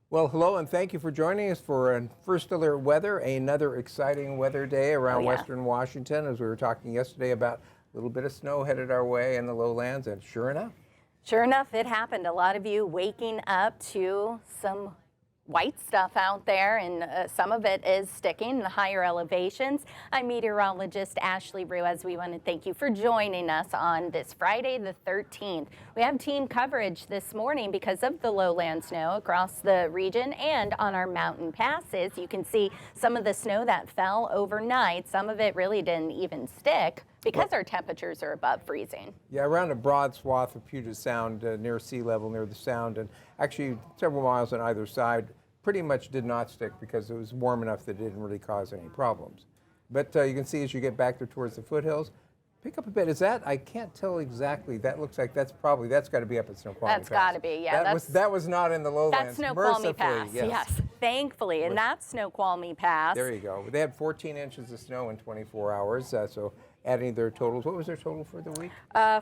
Well, hello, and thank you for joining us for First Alert Weather, another exciting weather day around Western Washington, as we were talking yesterday about a little bit of snow headed our way in the lowlands, and sure enough, it happened. A lot of you waking up to some white stuff out there, and some of it is sticking in the higher elevations. I'm meteorologist Ashley Ruiz. We want to thank you for joining us on this Friday the 13th. We have team coverage this morning because of the lowland snow across the region and on our mountain passes. You can see some of the snow that fell overnight. Some of it really didn't even stick because our temperatures are above freezing. Yeah, around a broad swath of Puget Sound near sea level, near the sound, and actually several miles on either side, pretty much did not stick because it was warm enough that it didn't really cause any problems. But you can see as you get back there towards the foothills, pick up a bit. Is that, I can't tell exactly, that looks like that's got to be up at Snoqualmie Pass. That's got to be, yeah. That was not in the lowlands. That's Snoqualmie Pass, yes. Thankfully, and that's Snoqualmie Pass. There you go. They had 14 inches of snow in 24 hours, so adding their totals. What was their total for the week?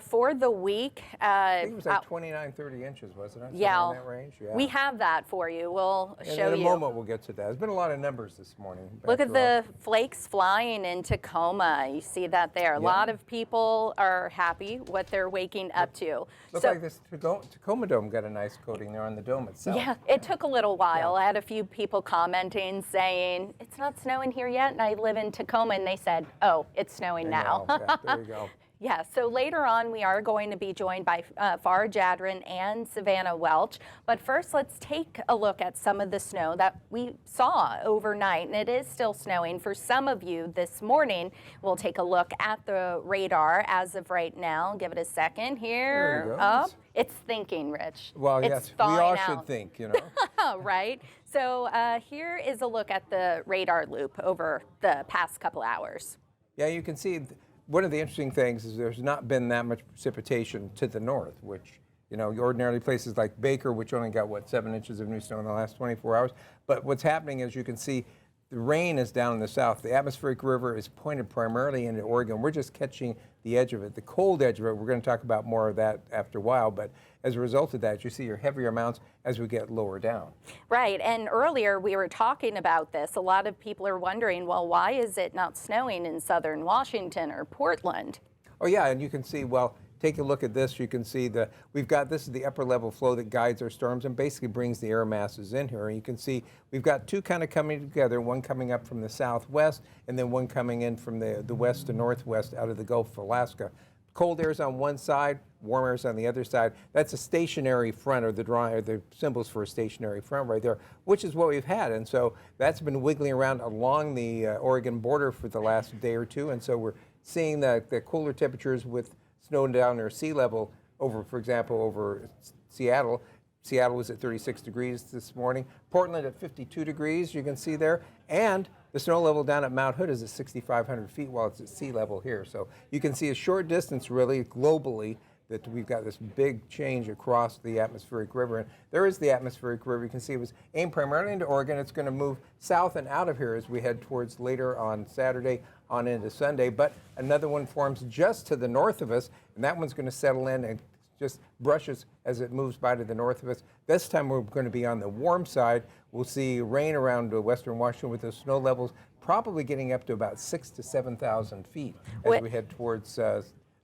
For the week, I think it was like 29, 30 inches, wasn't it? Yeah, in that range? Yeah. We have that for you. We'll show you. In a moment, we'll get to that. There's been a lot of numbers this morning. Look at the flakes flying in Tacoma. You see that there. A lot of people are happy what they're waking up to. Looks like this Tacoma dome got a nice coating there on the dome itself. Yeah, it took a little while. I had a few people commenting saying, it's not snowing here yet, and I live in Tacoma, and they said, oh, it's snowing now. Yeah, there you go. Yeah, so later on we are going to be joined by Farah Jadrin and Savannah Welch. But first, let's take a look at some of the snow that we saw overnight. And it is still snowing for some of you this morning. We'll take a look at the radar as of right now. Give it a second here. Up. It's thinking, Rich. Well, it's yes, we all should think, you know. Right. So here is a look at the radar loop over the past couple hours. Yeah, you can see one of the interesting things is there's not been that much precipitation to the north, which, you know, ordinarily places like Baker, which only got, 7 inches of new snow in the last 24 hours. But what's happening is you can see the rain is down in the south. The atmospheric river is pointed primarily into Oregon. We're just catching the edge of it, the cold edge of it. We're going to talk about more of that after a while. But as a result of that, you see your heavier amounts as we get lower down. Right. And earlier we were talking about this. A lot of people are wondering, well, why is it not snowing in southern Washington or Portland? Oh, yeah. And you can see, well, take a look at this. You can see this is the upper level flow that guides our storms and basically brings the air masses in here. And you can see we've got two kind of coming together, one coming up from the southwest and then one coming in from the west to northwest out of the Gulf of Alaska. Cold air's on one side, warm air's on the other side. That's a stationary front, or the symbols for a stationary front right there, which is what we've had. And so that's been wiggling around along the Oregon border for the last day or two. And so we're seeing the cooler temperatures with snow down near sea level over, for example, over Seattle. Seattle was at 36 degrees this morning. Portland at 52 degrees, you can see there. And the snow level down at Mount Hood is at 6,500 feet while it's at sea level here. So you can see a short distance really globally that we've got this big change across the atmospheric river. And there is the atmospheric river. You can see it was aimed primarily into Oregon. It's going to move south and out of here as we head towards later on Saturday on into Sunday. But another one forms just to the north of us, and that one's going to settle in and just brushes as it moves by to the north of us. This time we're going to be on the warm side. We'll see rain around western Washington with the snow levels probably getting up to about 6,000 to 7,000 feet as we head towards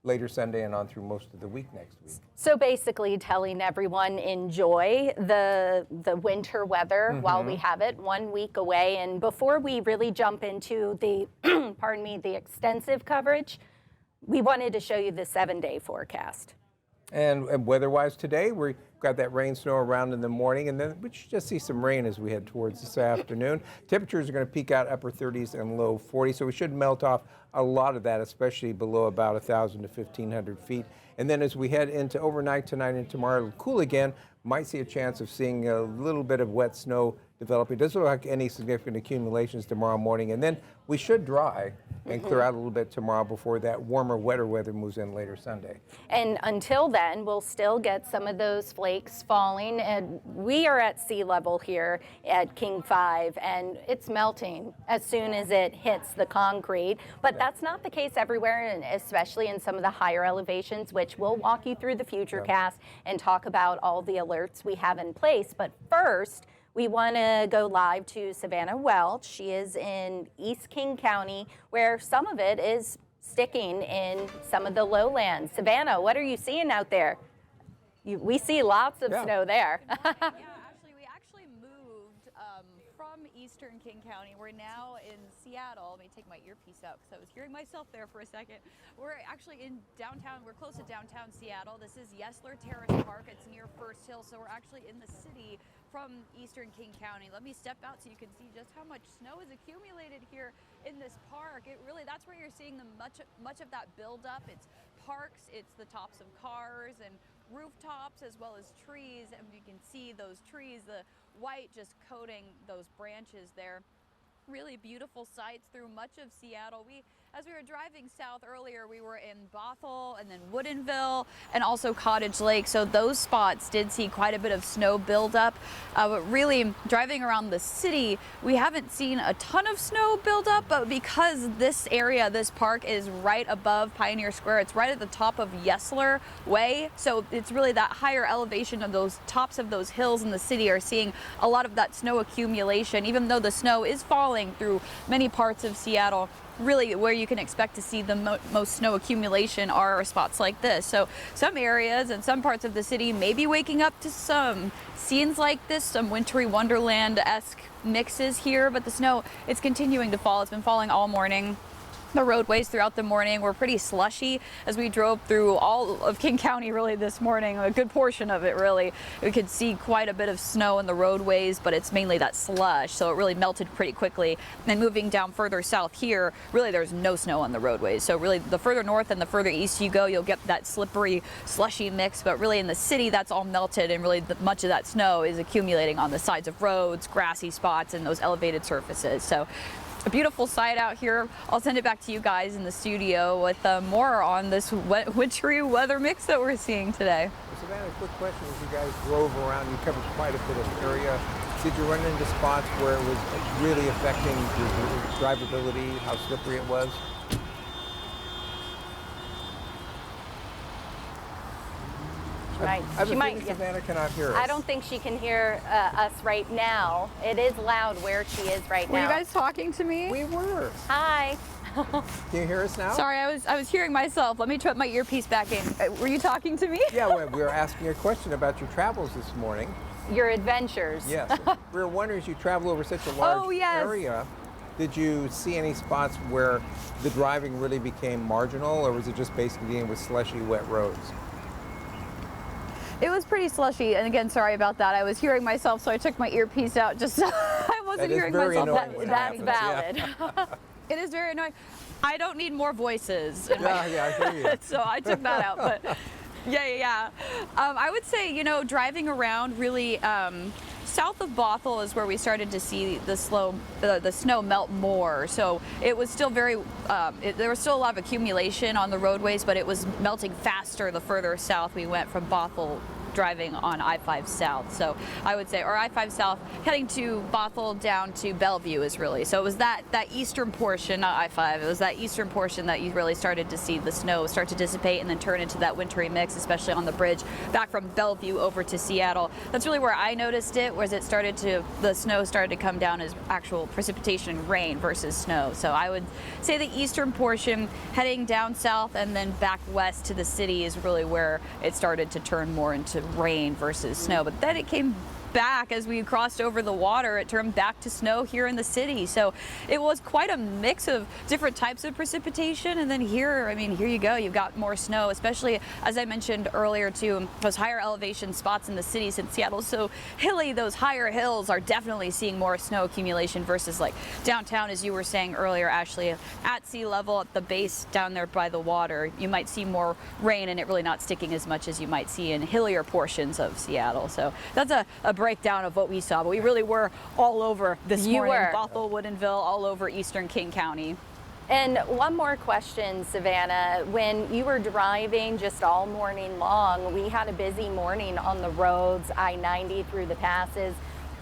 later Sunday and on through most of the week next week. So basically telling everyone enjoy the winter weather while we have it, 1 week away. And before we really jump into the, the extensive coverage, we wanted to show you the 7-day forecast. And weather-wise today, we've got that rain snow around in the morning, and then we should just see some rain as we head towards this afternoon. Temperatures are going to peak out upper 30s and low 40s, so we should melt off a lot of that, especially below about 1,000 to 1,500 feet. And then as we head into overnight tonight and tomorrow, it'll cool again. Might see a chance of seeing a little bit of wet snow developing. Doesn't look like any significant accumulations tomorrow morning, and then we should dry and clear out a little bit tomorrow before that warmer, wetter weather moves in later Sunday. And until then, we'll still get some of those flakes falling. And we are at sea level here at King 5, and it's melting as soon as it hits the concrete. But that's not the case everywhere, and especially in some of the higher elevations, which we'll walk you through the futurecast and talk about all the alerts we have in place. But first, We want to go live to Savannah Welch. She is in East King County, where some of it is sticking in some of the lowlands. Savannah, what are you seeing out there? We see lots of snow there. We actually moved from Eastern King County. We're now in Seattle. Let me take my earpiece out because I was hearing myself there for a second. We're actually in downtown. We're close to downtown Seattle. This is Yesler Terrace Park. It's near First Hill, so we're actually in the city from Eastern King County. Let me step out so you can see just how much snow is accumulated here in this park. That's where you're seeing much of that buildup. It's parks, it's the tops of cars and rooftops as well as trees, and you can see those trees, the white just coating those branches there. Really beautiful sights through much of Seattle. As we were driving south earlier, we were in Bothell and then Woodinville and also Cottage Lake. So those spots did see quite a bit of snow buildup. But really, driving around the city, we haven't seen a ton of snow buildup. But because this area, this park is right above Pioneer Square, it's right at the top of Yesler Way. So it's really that higher elevation of those tops of those hills in the city are seeing a lot of that snow accumulation, even though the snow is falling through many parts of Seattle. Really, where you can expect to see the most snow accumulation are spots like this. So some areas and some parts of the city may be waking up to some scenes like this, some wintry wonderland-esque mixes here, but the snow, it's continuing to fall. It's been falling all morning. The roadways throughout the morning were pretty slushy as we drove through all of King County really this morning, a good portion of it really. We could see quite a bit of snow in the roadways, but it's mainly that slush, so it really melted pretty quickly. And moving down further south here, really there's no snow on the roadways. So really the further north and the further east you go, you'll get that slippery, slushy mix, but really in the city that's all melted, and really much of that snow is accumulating on the sides of roads, grassy spots, and those elevated surfaces. So a beautiful sight out here. I'll send it back to you guys in the studio with more on this wintry weather mix that we're seeing today. Savannah, quick question. As you guys drove around, you covered quite a bit of area. Did you run into spots where it was really affecting your drivability, how slippery it was? She might. Savannah cannot hear us. I don't think she can hear us right now. It is loud where she is right now. Were you guys talking to me? We were. Hi. Can you hear us now? Sorry, I was hearing myself. Let me put my earpiece back in. Were you talking to me? Yeah, we were asking a question about your travels this morning. Your adventures. Yes. We were wondering, as you travel over such a large area, did you see any spots where the driving really became marginal, or was it just basically dealing with slushy, wet roads? It was pretty slushy, and again, sorry about that. I was hearing myself, so I took my earpiece out just so I wasn't hearing myself. That's valid. Yeah. It is very annoying. I don't need more voices. Yeah, I hear you. So I took that out, but yeah. I would say, driving around really south of Bothell is where we started to see the snow melt more. So it was still there was still a lot of accumulation on the roadways, but it was melting faster the further south we went from Bothell driving on I-5 South. So I would say, or I-5 South, heading to Bothell down to Bellevue is really, so it was that eastern portion, not I-5, it was that eastern portion that you really started to see the snow start to dissipate and then turn into that wintry mix, especially on the bridge back from Bellevue over to Seattle. That's really where I noticed it, was the snow started to come down as actual precipitation and rain versus snow. So I would say the eastern portion heading down south and then back west to the city is really where it started to turn more into rain versus snow. But then it came back as we crossed over the water. It turned back to snow here in the city. So it was quite a mix of different types of precipitation. And then here you go. You've got more snow, especially as I mentioned earlier too, those higher elevation spots in the city. Since Seattle's so hilly, those higher hills are definitely seeing more snow accumulation versus like downtown, as you were saying earlier, Ashley, at sea level at the base down there by the water, you might see more rain and it really not sticking as much as you might see in hillier portions of Seattle. So that's a breakdown of what we saw, but we really were all over this morning. Bothell, Woodinville, all over Eastern King County. And one more question, Savannah. When you were driving just all morning long, we had a busy morning on the roads, I-90 through the passes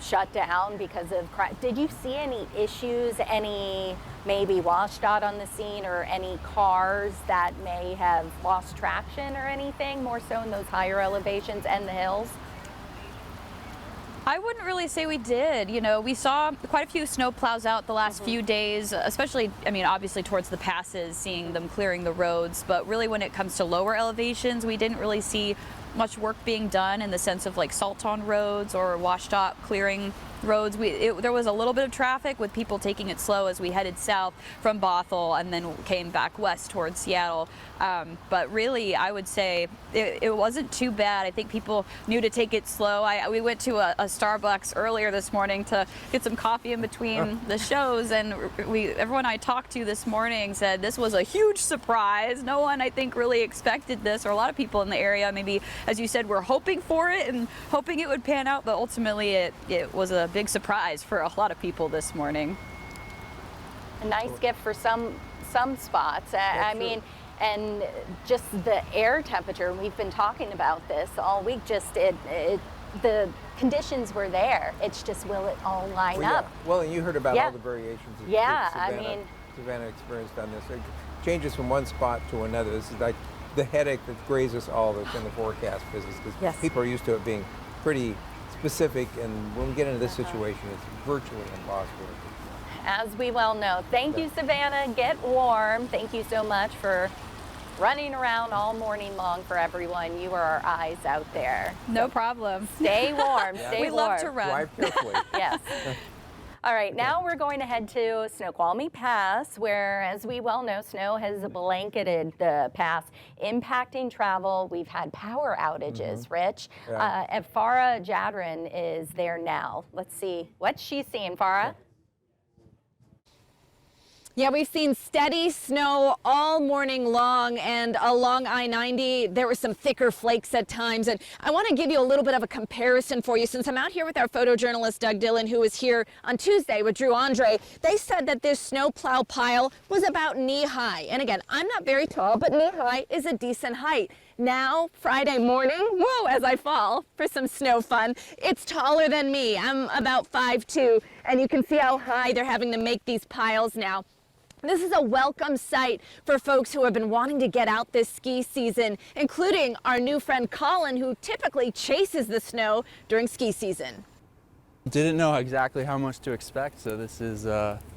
shut down because of did you see any issues, any maybe WashDOT on the scene, or any cars that may have lost traction or anything, more so in those higher elevations and the hills? I wouldn't really say we did. You know, we saw quite a few snow plows out the last few days, especially, I mean, obviously towards the passes, seeing them clearing the roads. But really, when it comes to lower elevations, we didn't really see much work being done in the sense of like salt on roads or washed up clearing roads. There was a little bit of traffic with people taking it slow as we headed south from Bothell and then came back west towards Seattle. But really, I would say it wasn't too bad. I think people knew to take it slow. We went to a Starbucks earlier this morning to get some coffee in between the shows, and everyone I talked to this morning said this was a huge surprise. No one, I think, really expected this, or a lot of people in the area, maybe, as you said, were hoping for it and hoping it would pan out, but ultimately it was a big surprise for a lot of people this morning. A nice gift for some spots. I mean, and just the air temperature, we've been talking about this all week, just the conditions were there. It's just, will it all line up? Well, and you heard about all the variations that Savannah experienced on this. It changes from one spot to another. This is like the headache that grazes us all that's in the forecast business, because people are used to it being pretty specific, and when we get into this situation, it's virtually impossible. As we well know. Thank you, Savannah. Get warm. Thank you so much for running around all morning long for everyone. You are our eyes out there. No problem. Stay warm. Stay we warm. love to run. Drive carefully. Yes. All right, now we're going to head to Snoqualmie Pass, where, as we well know, snow has blanketed the pass, impacting travel. We've had power outages, Rich. And Farah Jadrin is there now. Let's see what she's seeing, Farah. Yeah, we've seen steady snow all morning long, and along I-90 there were some thicker flakes at times. And I want to give you a little bit of a comparison for you, since I'm out here with our photojournalist Doug Dillon, who was here on Tuesday with Drew Andre. They said that this snowplow pile was about knee-high. And again, I'm not very tall, but knee-high is a decent height. Now, Friday morning, whoa, as I fall for some snow fun, it's taller than me. I'm about 5'2", and you can see how high they're having to make these piles now. This is a welcome sight for folks who have been wanting to get out this ski season, including our new friend Colin, who typically chases the snow during ski season. Didn't know exactly how much to expect, so this is,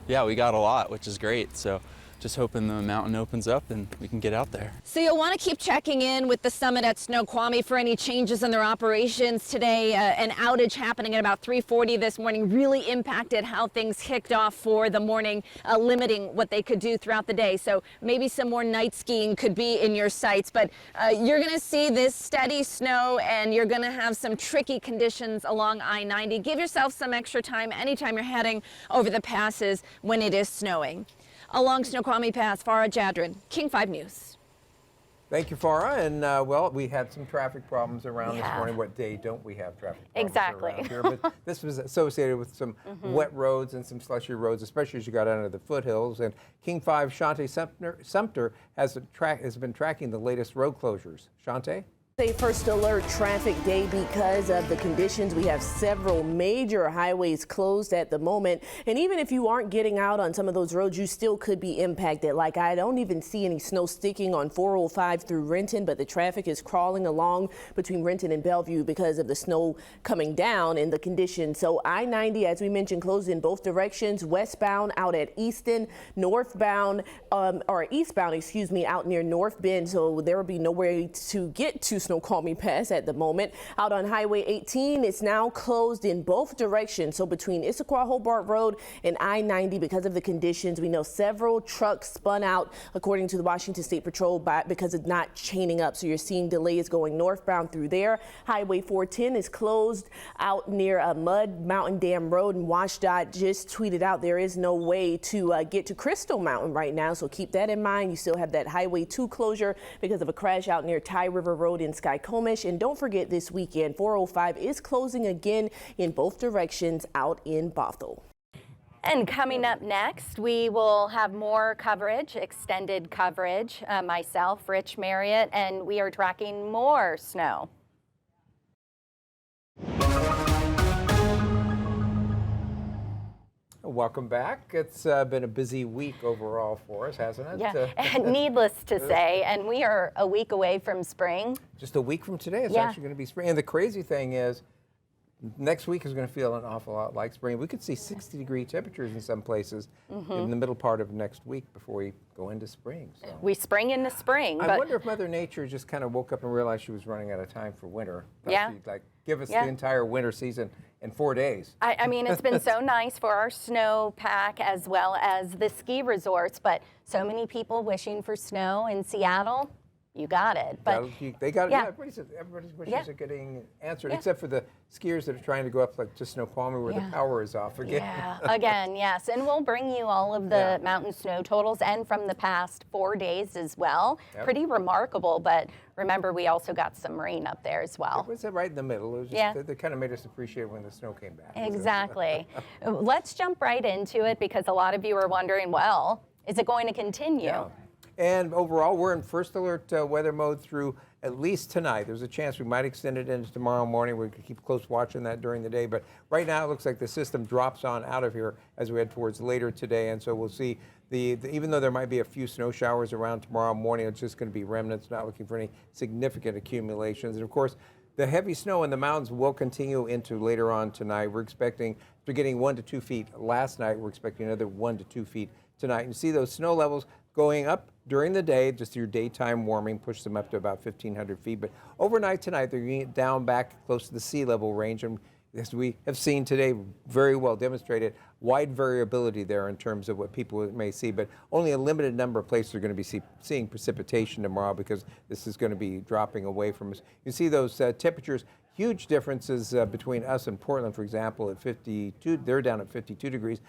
yeah, we got a lot, which is great. So just hoping the mountain opens up and we can get out there. So you'll want to keep checking in with the summit at Snoqualmie for any changes in their operations today. An outage happening at about 3:40 this morning really impacted how things kicked off for the morning, limiting what they could do throughout the day. So maybe some more night skiing could be in your sights, but you're going to see this steady snow, and you're going to have some tricky conditions along I-90. Give yourself some extra time anytime you're heading over the passes when it is snowing. Along Snoqualmie Pass, Farah Jadrin, King 5 News. Thank you, Farah. And well, we had some traffic problems around this morning. What day don't we have traffic problems around here? But this was associated with some wet roads and some slushy roads, especially as you got under the foothills. And King 5 Shante Sumter has been tracking the latest road closures. Shante? A first alert traffic day because of the conditions. We have several major highways closed at the moment, and even if you aren't getting out on some of those roads, you still could be impacted. Like, I don't even see any snow sticking on 405 through Renton, but the traffic is crawling along between Renton and Bellevue because of the snow coming down and the conditions. So I-90, as we mentioned, closed in both directions, westbound out at Easton, northbound or eastbound, excuse me, out near North Bend. So there will be no way to get to Snoqualmie Pass at the moment. Out on Highway 18, it's now closed in both directions. So between Issaquah Hobart Road and I-90, because of the conditions, we know several trucks spun out, according to the Washington State Patrol, because it's not chaining up. So you're seeing delays going northbound through there. Highway 410 is closed out near Mud Mountain Dam Road, and WashDOT just tweeted out there is no way to get to Crystal Mountain right now. So keep that in mind. You still have that Highway 2 closure because of a crash out near Ty River Road in Skycomish. And don't forget, this weekend 405 is closing again in both directions out in Bothell. And coming up next, we will have more coverage, extended coverage. Myself, Rich, Marriott, and we are tracking more snow. Welcome back. It's been a busy week overall for us, hasn't it? Yeah, and needless to say, and we are a week away from spring. Just a week from today, it's actually going to be spring. And the crazy thing is, Next week is going to feel an awful lot like spring. We could see 60-degree temperatures in some places in the middle part of next week before we go into spring. So. We spring into spring. I but wonder if Mother Nature just kind of woke up and realized she was running out of time for winter. Yeah. She'd like give us the entire winter season in 4 days. I mean, it's been so nice for our snowpack as well as the ski resorts, but so many people wishing for snow in Seattle. You got it. But They got it. yeah. Yeah, everybody's wishes are getting answered, except for the skiers that are trying to go up like to Snoqualmie where the power is off again. Yeah, again, yes. And we'll bring you all of the mountain snow totals and from the past 4 days as well. Yep. Pretty remarkable, but remember, we also got some rain up there as well. It was right in the middle. It was just, they kind of made us appreciate when the snow came back. Exactly. Let's jump right into it because a lot of you are wondering, well, is it going to continue? Yeah. And overall, we're in first alert weather mode through at least tonight. There's a chance we might extend it into tomorrow morning. We could keep close watch on that during the day. But right now, it looks like the system drops on out of here as we head towards later today. And so we'll see, even though there might be a few snow showers around tomorrow morning, it's just going to be remnants, not looking for any significant accumulations. And of course, the heavy snow in the mountains will continue into later on tonight. We're expecting, after getting 1 to 2 feet last night, we're expecting another 1 to 2 feet tonight. And you see those snow levels going up during the day, just through daytime warming, push them up to about 1,500 feet. But overnight tonight, they're going to get down back close to the sea level range. And as we have seen today, very well demonstrated, wide variability there in terms of what people may see. But only a limited number of places are going to be seeing precipitation tomorrow because this is going to be dropping away from us. You see those temperatures, huge differences between us and Portland, for example, at 52. They're down at 52 degrees.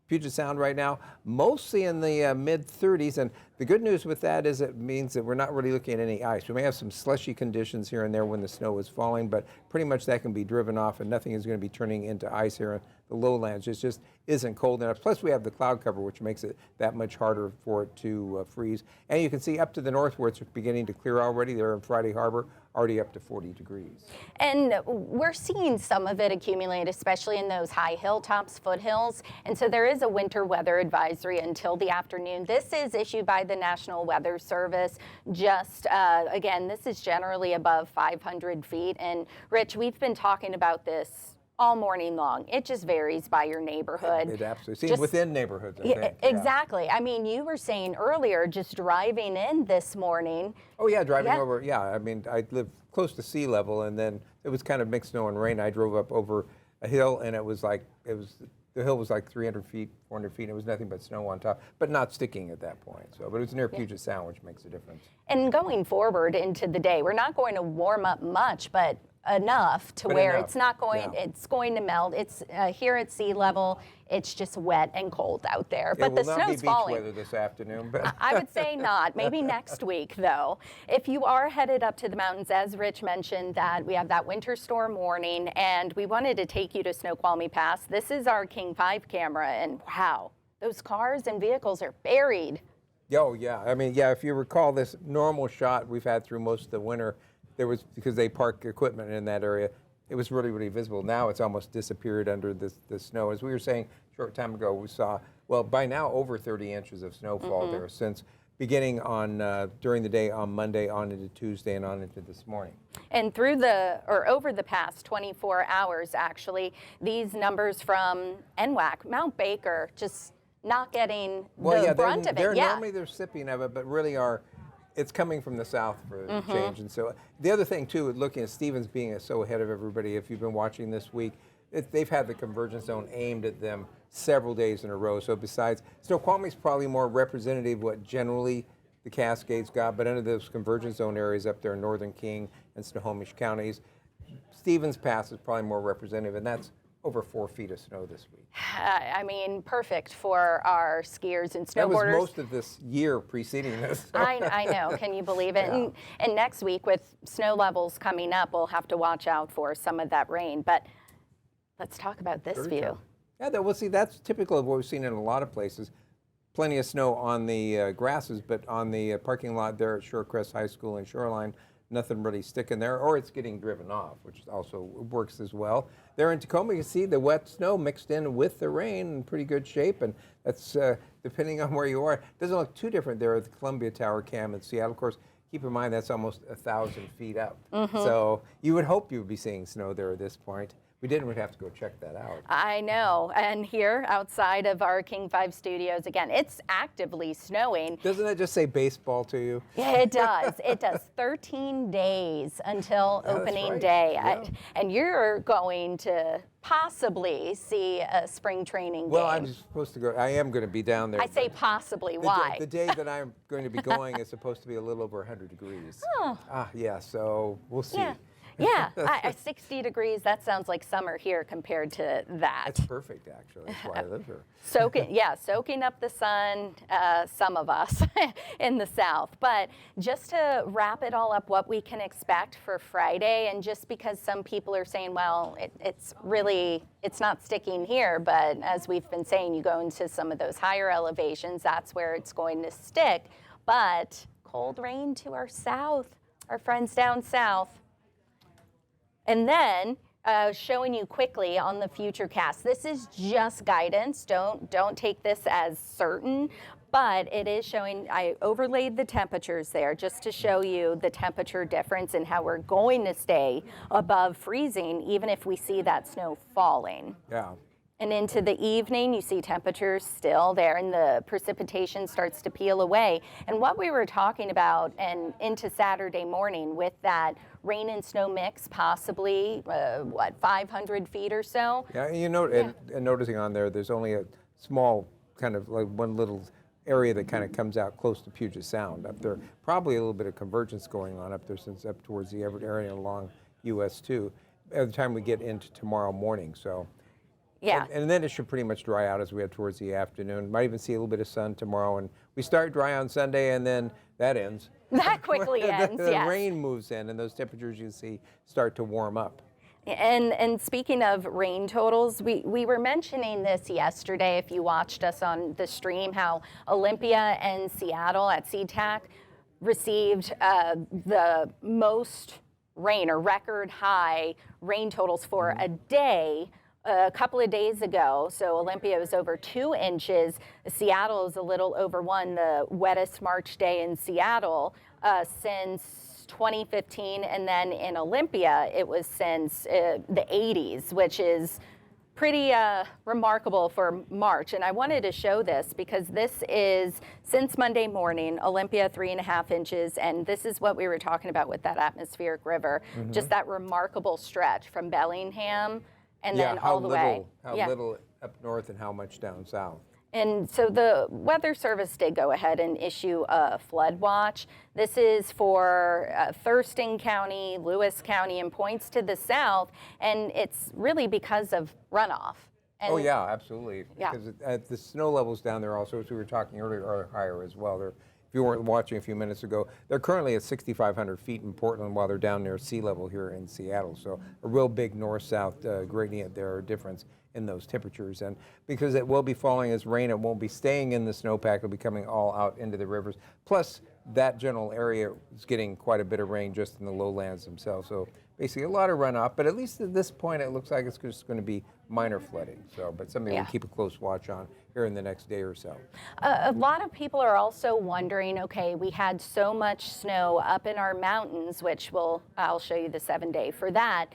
Puget Sound right now, mostly in the mid-30s, and the good news with that is it means that we're not really looking at any ice. We may have some slushy conditions here and there when the snow is falling, but pretty much that can be driven off, and nothing is going to be turning into ice here in the lowlands. It just isn't cold enough. Plus, we have the cloud cover, which makes it that much harder for it to freeze. And you can see up to the north where it's beginning to clear already there in Friday Harbor, already up to 40 degrees. And we're seeing some of it accumulate, especially in those high hilltops, foothills. And so there is a winter weather advisory until the afternoon. This is issued by the National Weather Service. Just, again, this is generally above 500 feet. And Rich, we've been talking about this all morning long. It just varies by your neighborhood. It absolutely seems within neighborhoods, I think. Exactly. I mean, you were saying earlier, just driving in this morning. Oh, yeah, driving over. Yeah, I mean, I live close to sea level, and then it was kind of mixed snow and rain. I drove up over a hill, and it was like, the hill was like 300 feet, 400 feet. And it was nothing but snow on top, but not sticking at that point. So, but it was near Puget Sound, which makes a difference. And going forward into the day, we're not going to warm up much, but enough to where it's not going, it's going to melt. It's here at sea level, it's just wet and cold out there. But the snow's falling. It will not be beach weather this afternoon. But I would say not. Maybe next week, though. If you are headed up to the mountains, as Rich mentioned, that we have that winter storm warning, and we wanted to take you to Snoqualmie Pass. This is our King 5 camera, and wow, those cars and vehicles are buried. Oh, yeah. I mean, yeah, if you recall this normal shot we've had through most of the winter, there was, because they park equipment in that area, it was really, really visible. Now it's almost disappeared under the snow. As we were saying a short time ago, we saw, well, by now over 30 inches of snowfall there since beginning on during the day on Monday, on into Tuesday, and on into this morning. And over the past 24 hours, actually, these numbers from NWAC, Mount Baker, just not getting the brunt of it. Normally they're sipping of it, but really it's coming from the south for a change. And so the other thing, too, looking at Stevens being so ahead of everybody, if you've been watching this week, they've had the convergence zone aimed at them several days in a row. So besides, Snoqualmie's probably more representative of what generally the Cascades got, but under those convergence zone areas up there in northern King and Snohomish counties, Stevens Pass is probably more representative, and that's over 4 feet of snow this week. I mean, perfect for our skiers and snowboarders. That was most of this year preceding this. I know. Can you believe it? Yeah. And next week, with snow levels coming up, we'll have to watch out for some of that rain. But let's talk about this view. Yeah, we'll see. That's typical of what we've seen in a lot of places. Plenty of snow on the grasses, but on the parking lot there at Shorecrest High School and Shoreline, nothing really sticking there, or it's getting driven off, which also works as well. There in Tacoma, you see the wet snow mixed in with the rain in pretty good shape, and that's depending on where you are. It doesn't look too different there at the Columbia Tower Cam in Seattle. Of course, keep in mind that's almost 1,000 feet up. So you would hope you would be seeing snow there at this point. we didn't, we'd have to go check that out. I know. And here outside of our King 5 studios, again, it's actively snowing. Doesn't that just say baseball to you? Yeah, it does. It does. 13 days until That's opening right. day. Yeah. And you're going to possibly see a spring training Well, game. I'm supposed to go. I am going to be down there. I say but possibly. the Why? The day that I'm going to be going is supposed to be a little over 100 degrees. Oh. Yeah. So we'll see. Yeah. Yeah, 60 degrees, that sounds like summer here compared to that. That's perfect, actually. That's why I live here. Soaking up the sun, some of us in the south. But just to wrap it all up, what we can expect for Friday, and just because some people are saying, well, it's not sticking here, but as we've been saying, you go into some of those higher elevations, that's where it's going to stick. But cold rain to our south, our friends down south. And then showing you quickly on the future cast. This is just guidance. Don't take this as certain, but it is showing. I overlaid the temperatures there just to show you the temperature difference and how we're going to stay above freezing, even if we see that snow falling. Yeah. And into the evening, you see temperatures still there, and the precipitation starts to peel away. And what we were talking about, and into Saturday morning with that rain and snow mix, possibly, 500 feet or so? Yeah, you know, and noticing on there, there's only a small kind of like one little area that kind of comes out close to Puget Sound up there. Probably a little bit of convergence going on up there since up towards the Everett area along US 2 by the time we get into tomorrow morning. So. Yeah. And then it should pretty much dry out as we head towards the afternoon. Might even see a little bit of sun tomorrow. And we start dry on Sunday, and then that ends. That quickly ends, The yes. rain moves in, and those temperatures you see start to warm up. And speaking of rain totals, we were mentioning this yesterday, if you watched us on the stream, how Olympia and Seattle at SeaTac received the most rain, or record high rain totals for a day a couple of days ago. So Olympia was over 2 inches. Seattle is a little over 1, the wettest March day in Seattle since 2015. And then in Olympia, it was since the 80s, which is pretty remarkable for March. And I wanted to show this because this is since Monday morning, Olympia 3.5 inches. And this is what we were talking about with that atmospheric river, just that remarkable stretch from Bellingham and then all the way. How little up north and how much down south. And so the Weather Service did go ahead and issue a flood watch. This is for Thurston County, Lewis County, and points to the south. And it's really because of runoff. And Oh, yeah, absolutely. Yeah. Because the snow levels down there also, as we were talking earlier, are higher as well. If you weren't watching a few minutes ago, they're currently at 6,500 feet in Portland while they're down near sea level here in Seattle. So a real big north-south gradient there, or difference in those temperatures. And because it will be falling as rain, it won't be staying in the snowpack. It'll be coming all out into the rivers. Plus, that general area is getting quite a bit of rain just in the lowlands themselves. So basically a lot of runoff, but at least at this point, it looks like it's just going to be minor flooding. So, but something we'll keep a close watch on here in the next day or so. A lot of people are also wondering, okay, we had so much snow up in our mountains, which I'll show you the 7-day for that.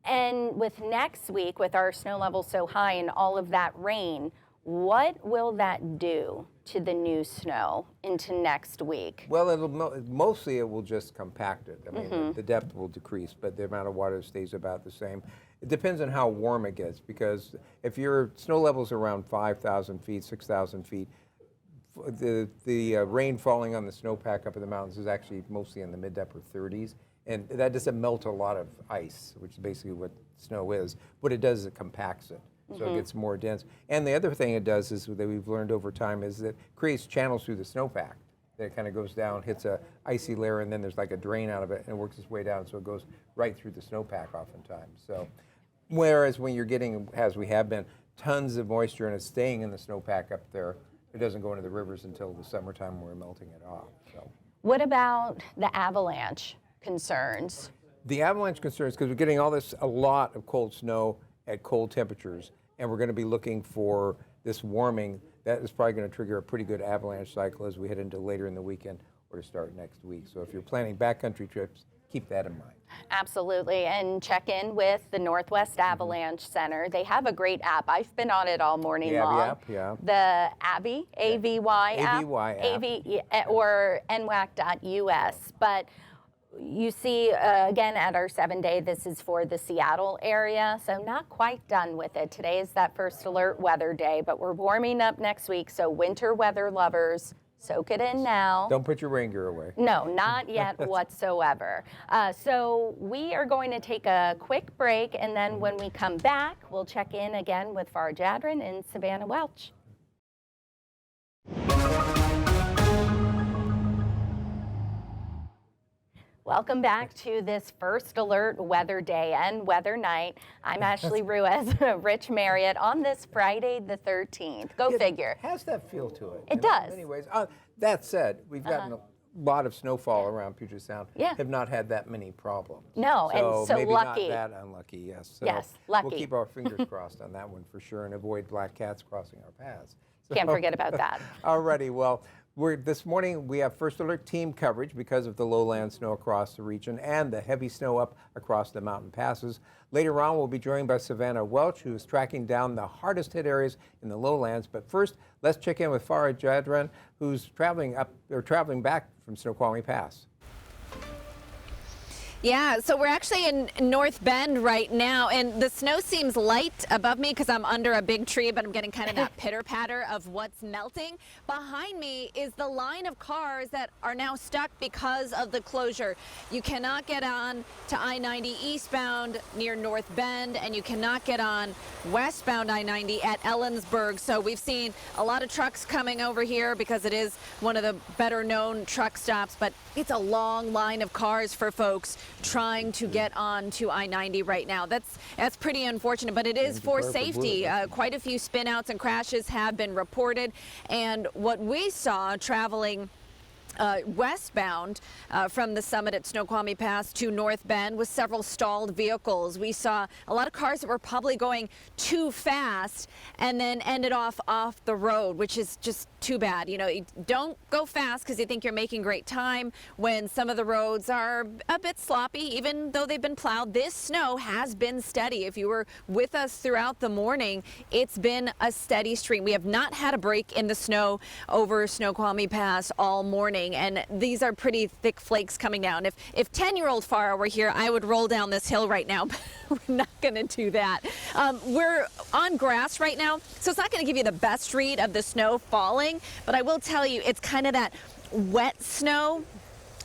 And with next week, with our snow level so high and all of that rain, what will that do to the new snow into next week? Well, mostly it will just compact it. I mean, the depth will decrease, but the amount of water stays about the same. It depends on how warm it gets, because if your snow level's around 5,000 feet, 6,000 feet, the rain falling on the snowpack up in the mountains is actually mostly in the mid to upper 30s. And that doesn't melt a lot of ice, which is basically what snow is. What it does is it compacts it, so it gets more dense. And the other thing it does is that we've learned over time is that it creates channels through the snowpack. That it kind of goes down, hits a icy layer, and then there's like a drain out of it, and it works its way down, so it goes right through the snowpack oftentimes. So, whereas when you're getting, as we have been, tons of moisture and it's staying in the snowpack up there, it doesn't go into the rivers until the summertime when we're melting it off. So. What about the avalanche concerns? The avalanche concerns, because we're getting a lot of cold snow at cold temperatures, and we're going to be looking for this warming. That is probably going to trigger a pretty good avalanche cycle as we head into later in the weekend or to start next week. So if you're planning backcountry trips, keep that in mind. Absolutely, and check in with the Northwest Avalanche Center. They have a great app. I've been on it all morning The Abby long. app, yeah. The Abby, A-V-Y app. AVY app. AV, or nwac.us. But you see, again, at our 7-day, this is for the Seattle area, so not quite done with it. Today is that first alert weather day, but we're warming up next week, so winter weather lovers, soak it in now. Don't put your rain gear away. No, not yet whatsoever. So we are going to take a quick break, and then when we come back, we'll check in again with Farah Jadran and Savannah Welch. Welcome back to this first alert weather day and weather night. I'm Ashley Ruiz, Rich Marriott, on this Friday the 13th. Go figure. Has that feel to it? It you know, does. In many ways. That said, we've gotten a lot of snowfall around Puget Sound. Yeah. Have not had that many problems. No, and so maybe lucky. not that unlucky, yes. So Yes, lucky. We'll keep our fingers crossed on that one for sure and avoid black cats crossing our paths. Can't forget about that. Alrighty, well, this morning we have first alert team coverage because of the lowland snow across the region and the heavy snow up across the mountain passes. Later on, we'll be joined by Savannah Welch, who is tracking down the hardest hit areas in the lowlands. But first, let's check in with Farah Jadran, who's traveling back from Snoqualmie Pass. Yeah, so we're actually in North Bend right now, and the snow seems light above me because I'm under a big tree, but I'm getting kind of that pitter-patter of what's melting. Behind me is the line of cars that are now stuck because of the closure. You cannot get on to I-90 eastbound near North Bend, and you cannot get on westbound I-90 at Ellensburg. So we've seen a lot of trucks coming over here because it is one of the better-known truck stops, but it's a long line of cars for folks trying to get on to I-90 right now. That's pretty unfortunate, but it is for safety. Quite a few spinouts and crashes have been reported, and what we saw traveling westbound from the summit at Snoqualmie Pass to North Bend with several stalled vehicles. We saw a lot of cars that were probably going too fast and then ended off the road, which is just too bad. You know, you don't go fast because you think you're making great time when some of the roads are a bit sloppy, even though they've been plowed. This snow has been steady. If you were with us throughout the morning, it's been a steady stream. We have not had a break in the snow over Snoqualmie Pass all morning, and these are pretty thick flakes coming down. If 10-year-old Farah were here, I would roll down this hill right now, but we're not going to do that. We're on grass right now, so it's not going to give you the best read of the snow falling, but I will tell you it's kind of that wet snow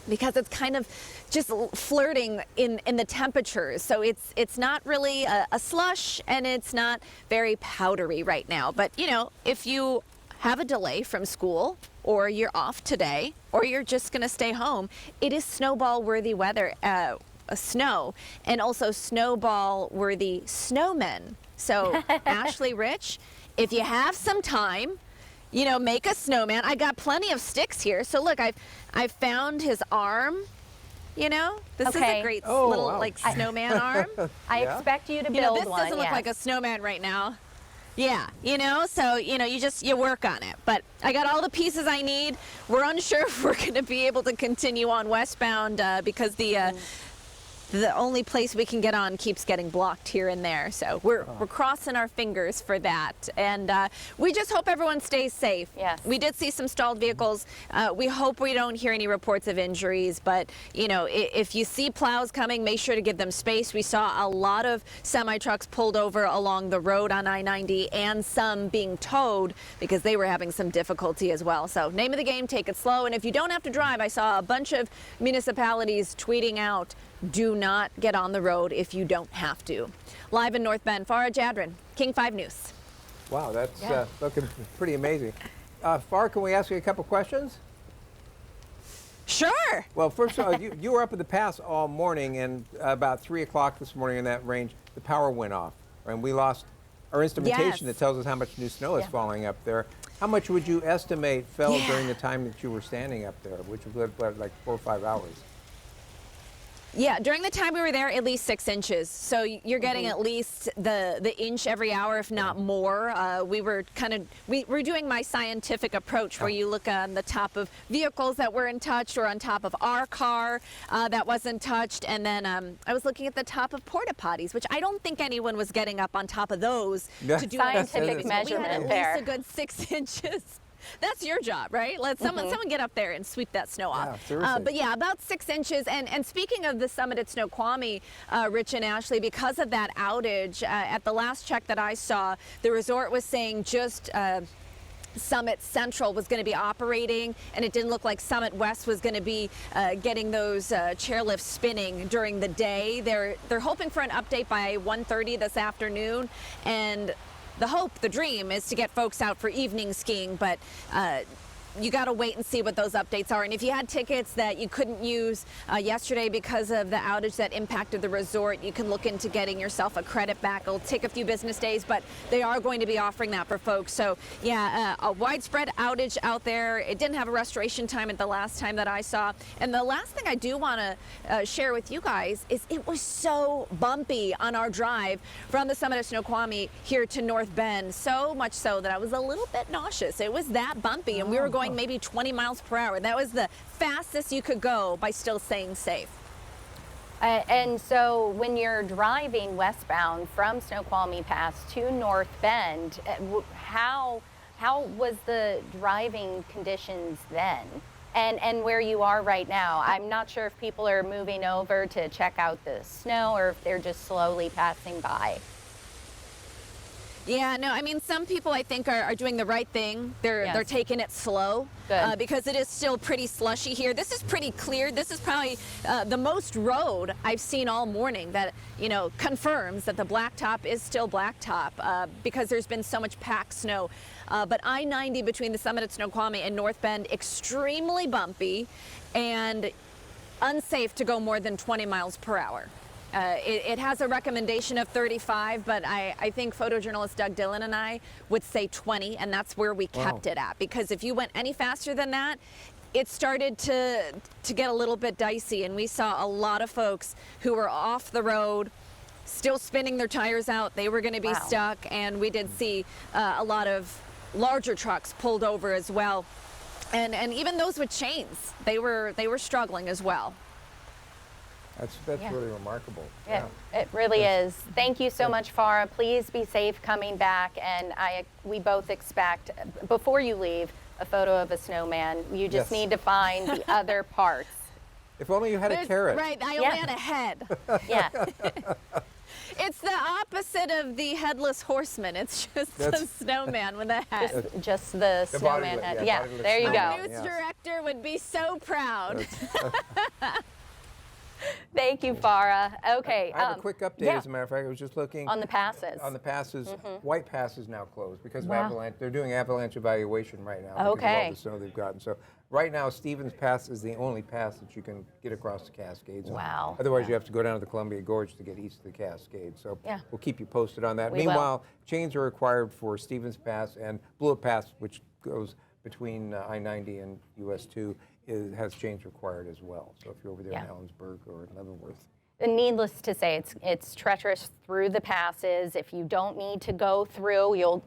because it's kind of just flirting in the temperatures. So it's not really a slush, and it's not very powdery right now. But, you know, if you have a delay from school, or you're off today, or you're just going to stay home, it is snowball-worthy weather, snow, and also snowball-worthy snowmen. So, Ashley, Rich, if you have some time, you know, make a snowman. I got plenty of sticks here. So look, I've found his arm. You know, this is a great little like snowman arm. I expect you to build you know, this one. doesn't look like a snowman right now. Yeah, you know, so, you know, you work on it. But I got all the pieces I need. We're unsure if we're going to be able to continue on westbound because the only place we can get on keeps getting blocked here and there. So we're crossing our fingers for that. And we just hope everyone stays safe. Yes. We did see some stalled vehicles. We hope we don't hear any reports of injuries. But, you know, if you see plows coming, make sure to give them space. We saw a lot of semi-trucks pulled over along the road on I-90 and some being towed because they were having some difficulty as well. So name of the game, take it slow. And if you don't have to drive, I saw a bunch of municipalities tweeting out, do not get on the road if you don't have to. Live in North Bend, Farah Jadran, King 5 News. Wow, that's looking pretty amazing. Farah, can we ask you a couple questions? Sure. Well, first of all, you were up at the pass all morning, and about 3 o'clock this morning in that range, the power went off, and we lost our instrumentation that tells us how much new snow is falling up there. How much would you estimate fell during the time that you were standing up there, which was like 4 or 5 hours? Yeah, during the time we were there, at least 6 inches. So you're getting at least the inch every hour, if not more. We were we're doing my scientific approach where you look on the top of vehicles that weren't touched or on top of our car that wasn't touched. And then I was looking at the top of porta potties, which I don't think anyone was getting up on top of those to do scientific anything. measurement We had at there. least a good 6 inches. That's your job, right? Let someone get up there and sweep that snow off. seriously. But yeah, about 6 inches. And speaking of the summit at Snoqualmie, Rich and Ashley, because of that outage, at the last check that I saw, the resort was saying just Summit Central was going to be operating, and it didn't look like Summit West was going to be getting those chairlifts spinning during the day. They're hoping for an update by 1:30 this afternoon, and the hope, the dream, is to get folks out for evening skiing, but you got to wait and see what those updates are. And if you had tickets that you couldn't use yesterday because of the outage that impacted the resort, you can look into getting yourself a credit back. It'll take a few business days, but they are going to be offering that for folks. So yeah, a widespread outage out there. It didn't have a restoration time at the last time that I saw. And the last thing I do want to share with you guys is it was so bumpy on our drive from the summit of Snoqualmie here to North Bend, so much so that I was a little bit nauseous. It was that bumpy, and we were going maybe 20 miles per hour. That was the fastest you could go by still staying safe. And so when you're driving westbound from Snoqualmie Pass to North Bend, how was the driving conditions then? And where you are right now? I'm not sure if people are moving over to check out the snow or if they're just slowly passing by. Yeah, no, I mean, some people I think are doing the right thing. They're taking it slow because it is still pretty slushy here. This is pretty clear. This is probably the most road I've seen all morning that, you know, confirms that the blacktop is still blacktop because there's been so much packed snow. But I-90 between the summit at Snoqualmie and North Bend, extremely bumpy and unsafe to go more than 20 miles per hour. It has a recommendation of 35, but I think photojournalist Doug Dillon and I would say 20, and that's where we kept it at. Because if you went any faster than that, it started to get a little bit dicey, and we saw a lot of folks who were off the road, still spinning their tires out. They were going to be stuck, and we did see a lot of larger trucks pulled over as well. And even those with chains, they were struggling as well. That's really remarkable. It really is. Thank you so much, Farah. Please be safe coming back. And we both expect, before you leave, a photo of a snowman. You just need to find the other parts. If only you had a carrot. Right, I only had a head. Yeah. It's the opposite of the headless horseman. It's just a snowman with a head. Just the snowman head. Yeah, there you go. Our news director would be so proud. Thank you, Farah. Okay. I have a quick update, as a matter of fact. I was just looking. On the passes. On the passes. White Pass is now closed because of avalanche. They're doing avalanche evaluation right now because of all the snow they've gotten. So right now, Stevens Pass is the only pass that you can get across the Cascades. Wow. Otherwise, you have to go down to the Columbia Gorge to get east of the Cascades. So we'll keep you posted on that. We Meanwhile, chains are required for Stevens Pass and Blewett Pass, which goes between I-90 and US 2. Has change required as well. So if you're over there in Ellensburg or in Leavenworth. And needless to say, it's treacherous through the passes. If you don't need to go through, you'll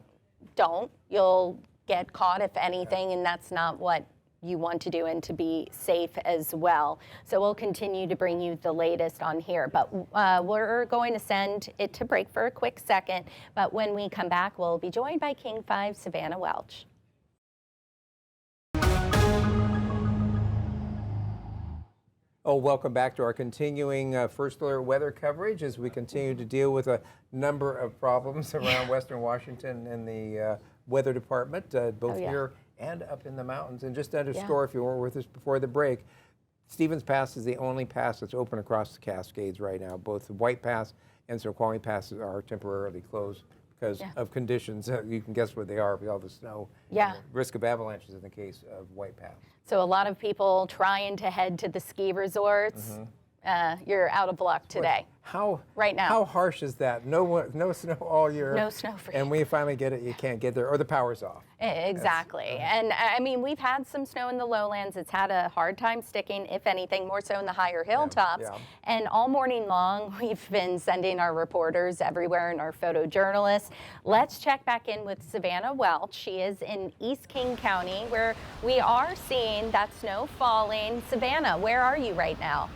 get caught if anything, and that's not what you want to do, and to be safe as well. So we'll continue to bring you the latest on here, but we're going to send it to break for a quick second. But when we come back, we'll be joined by King 5 Savannah Welch. Oh, welcome back to our continuing First Alert weather coverage as we continue to deal with a number of problems around Western Washington and the weather department, both here and up in the mountains. And just to underscore, if you weren't with us before the break, Stevens Pass is the only pass that's open across the Cascades right now. Both the White Pass and Snoqualmie Pass are temporarily closed because of conditions. You can guess what they are with all the snow. And the risk of avalanches in the case of White Pass. So a lot of people trying to head to the ski resorts, you're out of luck today. Right now. How harsh is that? No snow all year. No snow for you. And when you finally get it, you can't get there, or the power's off. Exactly. And I mean, we've had some snow in the lowlands. It's had a hard time sticking, if anything, more so in the higher hilltops. Yeah. And all morning long, we've been sending our reporters everywhere and our photojournalists. Let's check back in with Savannah Welch. She is in East King County, where we are seeing that snow falling. Savannah, where are you right now?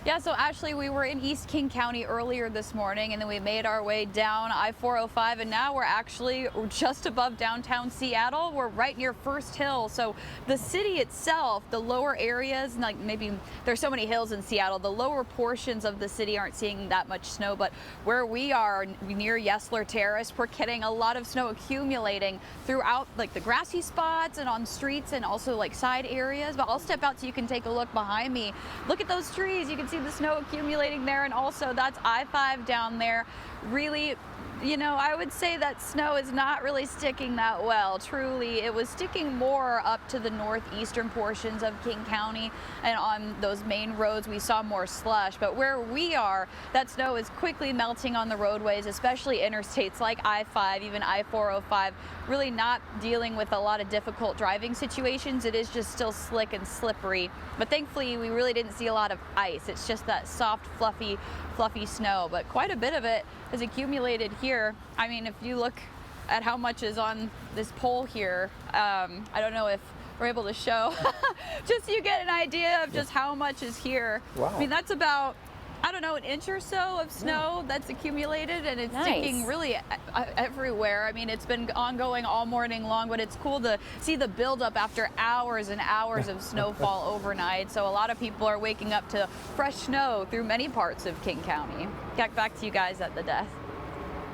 Yeah, so actually we were in East King County earlier this morning, and then we made our way down I-405, and now we're actually just above downtown Seattle. We're right near First Hill. So the city itself, the lower areas, like maybe there's so many hills in Seattle, the lower portions of the city aren't seeing that much snow, but where we are near Yesler Terrace, we're getting a lot of snow accumulating throughout like the grassy spots and on streets and also like side areas. But I'll step out so you can take a look behind me. Look at those trees. You can see the snow accumulating there, and also that's I-5 down there. Really, you know, I would say that snow is not really sticking that well. Truly, it was sticking more up to the northeastern portions of King County, and on those main roads we saw more slush. But where we are, that snow is quickly melting on the roadways, especially interstates like I-5, even I-405, really not dealing with a lot of difficult driving situations. It is just still slick and slippery. But thankfully, we really didn't see a lot of ice. It's just that soft, fluffy snow, but quite a bit of it has accumulated here. I mean, if you look at how much is on this pole here, I don't know if we're able to show, just so you get an idea of just how much is here. Wow. I mean, that's about, I don't know, an inch or so of snow that's accumulated, and it's sticking really everywhere. I mean, it's been ongoing all morning long, but it's cool to see the buildup after hours and hours of snowfall overnight. So a lot of people are waking up to fresh snow through many parts of King County. Get back to you guys at the desk.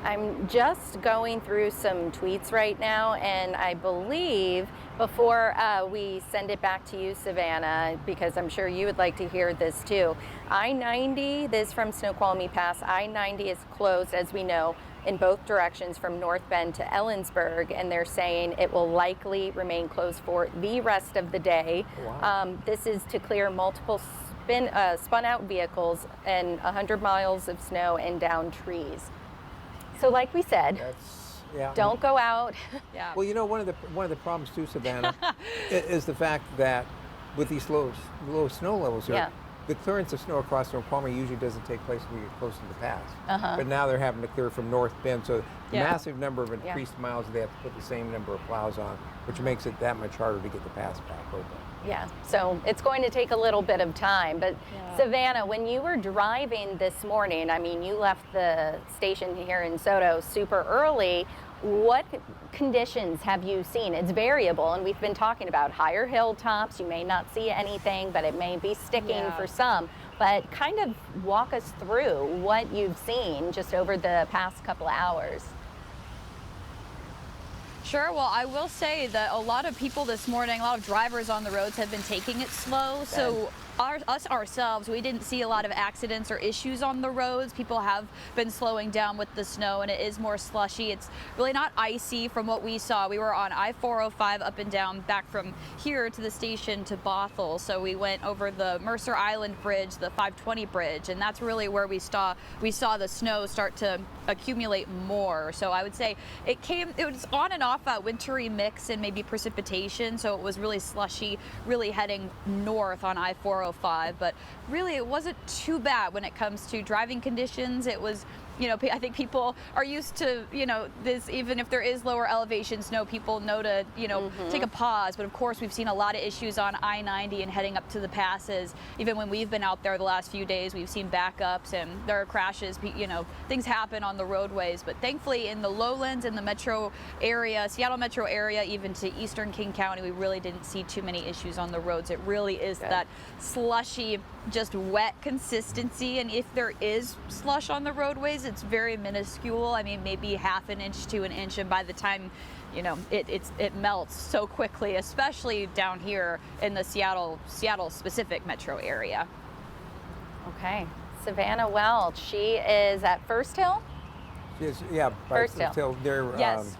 I'm just going through some tweets right now, and I believe before we send it back to you, Savannah, because I'm sure you would like to hear this too. I-90, this from Snoqualmie Pass, I-90 is closed, as we know, in both directions from North Bend to Ellensburg, and they're saying it will likely remain closed for the rest of the day. Wow. This is to clear multiple spun out vehicles and 100 miles of snow and down trees. So like we said, don't go out. Yeah. Well, you know, one of the problems too, Savannah, is the fact that with these low snow levels here, the clearance of snow across Snoqualmie usually doesn't take place when you get close to the pass. But now they're having to clear from North Bend, so massive number of increased miles. They have to put the same number of plows on, which makes it that much harder to get the pass back open. Yeah, so it's going to take a little bit of time. But Savannah, when you were driving this morning, I mean, you left the station here in Soto super early. What conditions have you seen? It's variable, and we've been talking about higher hilltops. You may not see anything, but it may be sticking for some. But kind of walk us through what you've seen just over the past couple of hours. Sure. Well, I will say that a lot of people this morning, a lot of drivers on the roads have been taking it slow. So us ourselves, we didn't see a lot of accidents or issues on the roads. People have been slowing down with the snow, and it is more slushy. It's really not icy from what we saw. We were on I-405 up and down back from here to the station to Bothell. So we went over the Mercer Island Bridge, the 520 bridge, and that's really where we saw the snow start to accumulate more. So I would say it was on and off that wintry mix and maybe precipitation. So it was really slushy, really heading north on I-405. But really it wasn't too bad when it comes to driving conditions. It was, you know, I think people are used to, you know, this, even if there is lower elevation snow, people know to, you know, take a pause. But of course, we've seen a lot of issues on I-90 and heading up to the passes. Even when we've been out there the last few days, we've seen backups and there are crashes, you know, things happen on the roadways. But thankfully in the lowlands and the metro area, Seattle metro area, even to eastern King County, we really didn't see too many issues on the roads. It really is that slushy, just wet consistency. And if there is slush on the roadways, it's very minuscule. I mean, maybe half an inch to an inch, and by the time, you know, it melts so quickly, especially down here in the Seattle specific metro area. Okay, Savannah Welch, she is at First Hill? Yes, First Hill. Yes.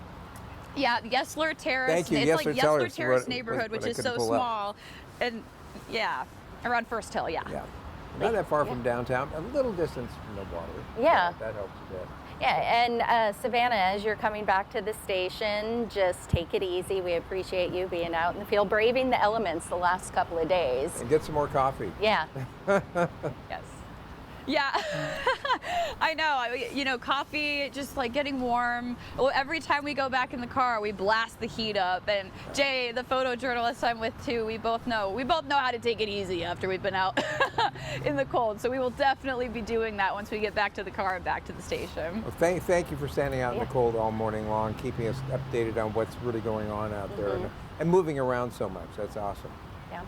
Yeah, Yesler Terrace. Thank you. It's like Yesler Terrace what neighborhood, which I is couldn't so pull up. small. And yeah. Around First Hill, yeah. Yeah. Not that far from downtown, a little distance from the water. Yeah. That helps a bit. Yeah, and Savannah, as you're coming back to the station, just take it easy. We appreciate you being out in the field, braving the elements the last couple of days. And get some more coffee. Yeah. Yes. Yeah, I know. You know, coffee, just like getting warm. Well, every time we go back in the car, we blast the heat up. And Jay, the photojournalist I'm with too, we both know how to take it easy after we've been out in the cold. So we will definitely be doing that once we get back to the car and back to the station. Well, thank you for standing out in the cold all morning long, keeping us updated on what's really going on out there, and moving around so much. That's awesome. Yeah.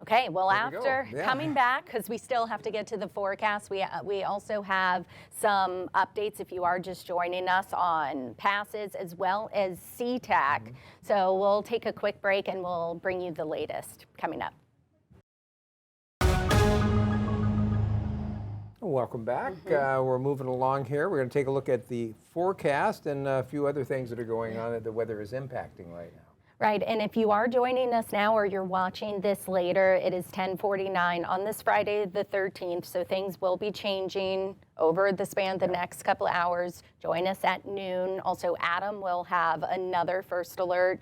Okay, well, There we go. after Yeah. coming back, because we still have to get to the forecast, we also have some updates if you are just joining us on passes as well as SeaTac. So we'll take a quick break and we'll bring you the latest coming up. Welcome back. We're moving along here. We're going to take a look at the forecast and a few other things that are going on that the weather is impacting right now. Right, and if you are joining us now or you're watching this later, it is 10:49 on this Friday the 13th, so things will be changing over the span of the next couple of hours. Join us at noon. Also, Adam will have another First Alert